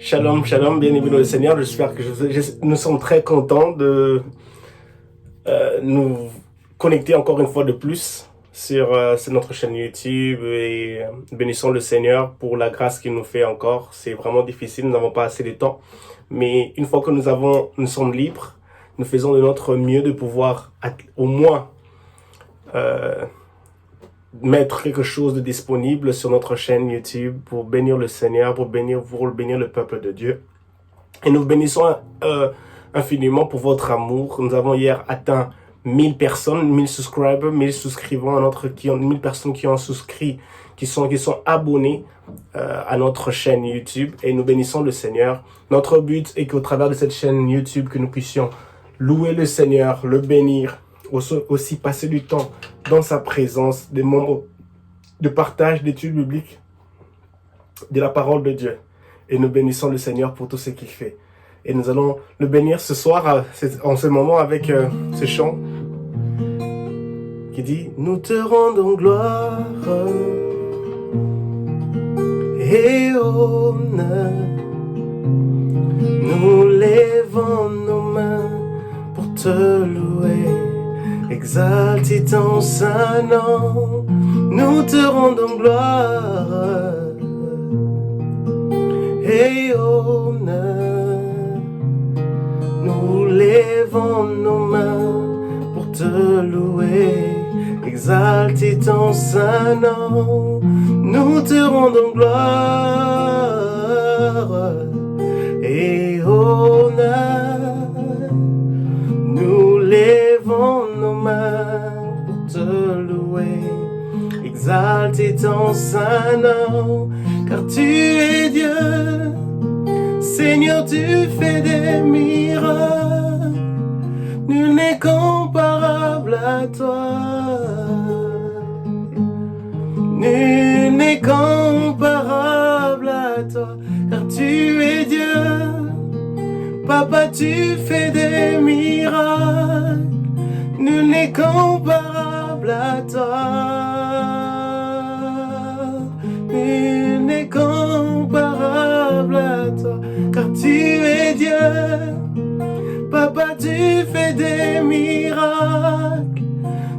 Shalom, shalom, bien-aimés dans le Seigneur. J'espère que nous sommes très contents de nous connecter encore une fois de plus sur notre chaîne YouTube et bénissons le Seigneur pour la grâce qu'il nous fait encore. C'est vraiment difficile, nous n'avons pas assez de temps. Mais une fois que nous sommes libres, nous faisons de notre mieux de pouvoir au moins mettre quelque chose de disponible sur notre chaîne YouTube pour bénir le Seigneur, pour bénir le peuple de Dieu. Et nous bénissons infiniment pour votre amour. Nous avons hier atteint 1000 personnes, 1000 subscribers, 1000 souscrivants, 1000 personnes qui ont souscrit, qui sont abonnés à notre chaîne YouTube. Et nous bénissons le Seigneur. Notre but est qu'au travers de cette chaîne YouTube, que nous puissions louer le Seigneur, le bénir, aussi passer du temps dans sa présence, des moments de partage, d'études bibliques, de la parole de Dieu. Et nous bénissons le Seigneur pour tout ce qu'il fait. Et nous allons le bénir ce soir, en ce moment, avec ce chant qui dit « Nous te rendons gloire et honneur. Nous lèvons nos mains pour te louer. Exalte ton saint nom. Nous te rendons gloire et honneur. Nous lèvons nos mains pour te louer. Exalte ton saint nom. Nous te rendons gloire et honneur. Nous lèvons nos mains pour te louer. Exalte ton saint nom, car tu es Dieu. Seigneur, tu fais des miracles. Nul n'est comparable à toi. Nul n'est comparable à toi, car tu es Dieu. Papa, tu fais des miracles. Nul n'est comparable à toi. Nul n'est comparable à toi, car tu es Dieu. Papa, tu fais des miracles.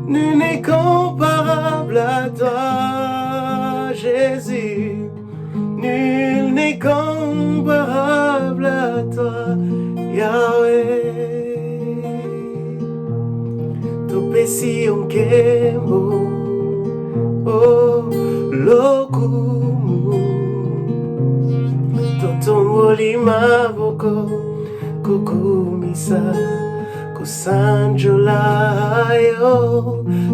Nul n'est comparable à toi, Jésus. Nul n'est comparable à toi, Yahweh. Tupesi onkemo, oh lokumu. Totomoli mavoko, kukumisa, kusanjola yo.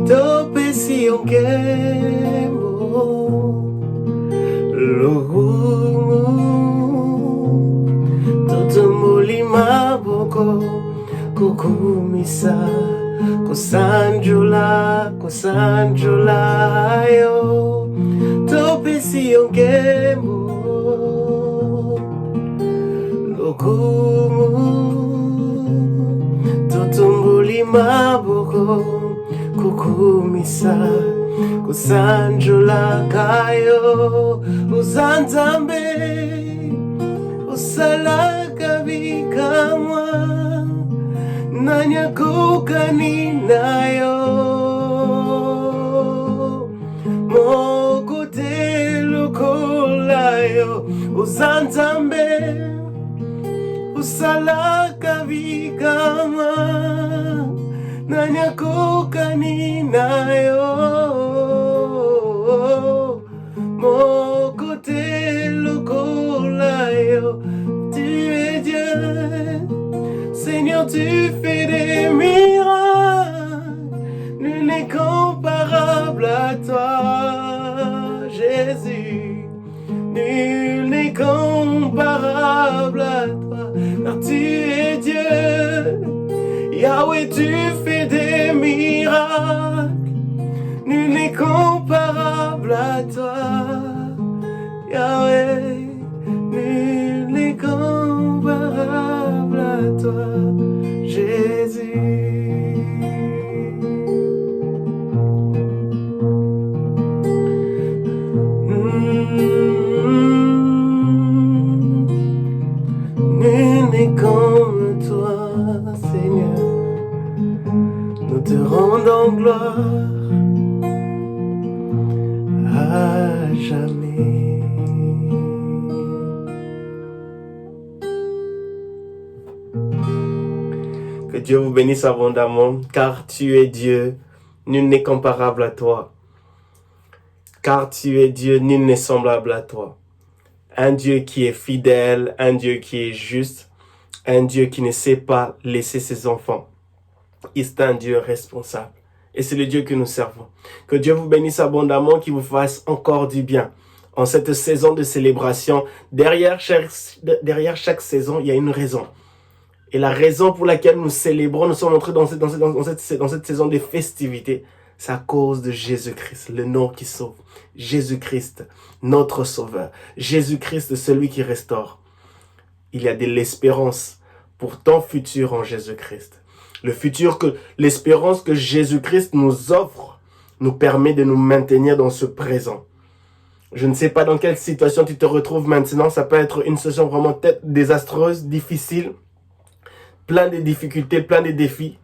Tupesi onkemo, lokumu. Totomoli mavoko, kukumisa, kusanjola yo. Topesi onkemo, lokumu. Totomboli maboko, kukumisa, kusanjola kayo. Uzanzambe, usalaka bikamwa. Nanyakuka ninayo mokutelo kolayo. Uzanzambe, usalaka vikama. Nanyakuka ninayo mokutelo kolayo. Tu es Dieu. Seigneur, tu fais des miracles. Nul n'est comparable à toi, Jésus. Nul n'est comparable à toi, car tu es Dieu. Yahweh, tu fais des miracles. Nul n'est comparable à toi, Yahweh. Nul n'est comparable à toi, Jésus. jamais. Que Dieu vous bénisse abondamment, car tu es Dieu, nul n'est comparable à toi. Car tu es Dieu, nul n'est semblable à toi. Un Dieu qui est fidèle, un Dieu qui est juste, un Dieu qui ne sait pas laisser ses enfants. C'est un Dieu responsable. Et c'est le Dieu que nous servons. Que Dieu vous bénisse abondamment, qu'il vous fasse encore du bien. En cette saison de célébration, derrière chaque saison, il y a une raison. Et la raison pour laquelle nous célébrons, nous sommes entrés dans cette saison de festivités, c'est à cause de Jésus-Christ, le nom qui sauve. Jésus-Christ, notre sauveur. Jésus-Christ, celui qui restaure. Il y a de l'espérance pour ton futur en Jésus-Christ. L'espérance que Jésus-Christ nous offre nous permet de nous maintenir dans ce présent. Je ne sais pas dans quelle situation tu te retrouves maintenant. Ça peut être une situation vraiment peut-être désastreuse, difficile, plein de difficultés, plein de défis.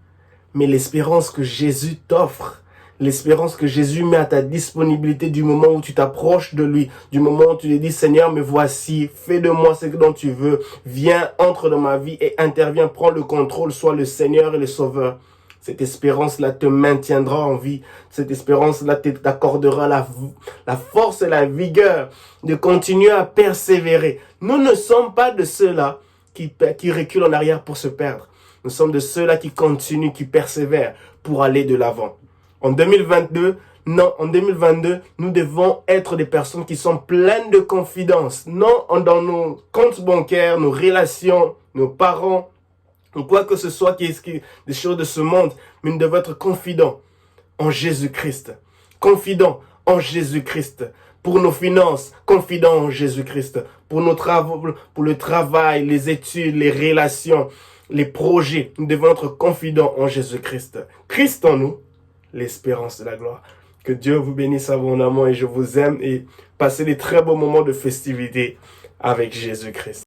Mais l'espérance que Jésus t'offre, l'espérance que Jésus met à ta disponibilité du moment où tu t'approches de lui, du moment où tu lui dis, Seigneur, me voici, fais de moi ce dont tu veux, viens, entre dans ma vie et interviens, prends le contrôle, sois le Seigneur et le Sauveur. Cette espérance-là te maintiendra en vie. Cette espérance-là t'accordera la force et la vigueur de continuer à persévérer. Nous ne sommes pas de ceux-là qui reculent en arrière pour se perdre. Nous sommes de ceux-là qui continuent, qui persévèrent pour aller de l'avant. En 2022, nous devons être des personnes qui sont pleines de confiance. Non dans nos comptes bancaires, nos relations, nos parents, ou quoi que ce soit des choses de ce monde. Mais nous devons être confidents en Jésus-Christ. Confidents en Jésus-Christ. Pour nos finances, confidents en Jésus-Christ. Pour nos travaux, pour le travail, les études, les relations, les projets, nous devons être confidents en Jésus-Christ. Christ en nous, l'espérance de la gloire. Que Dieu vous bénisse abondamment et je vous aime et passez des très beaux moments de festivité avec Jésus-Christ.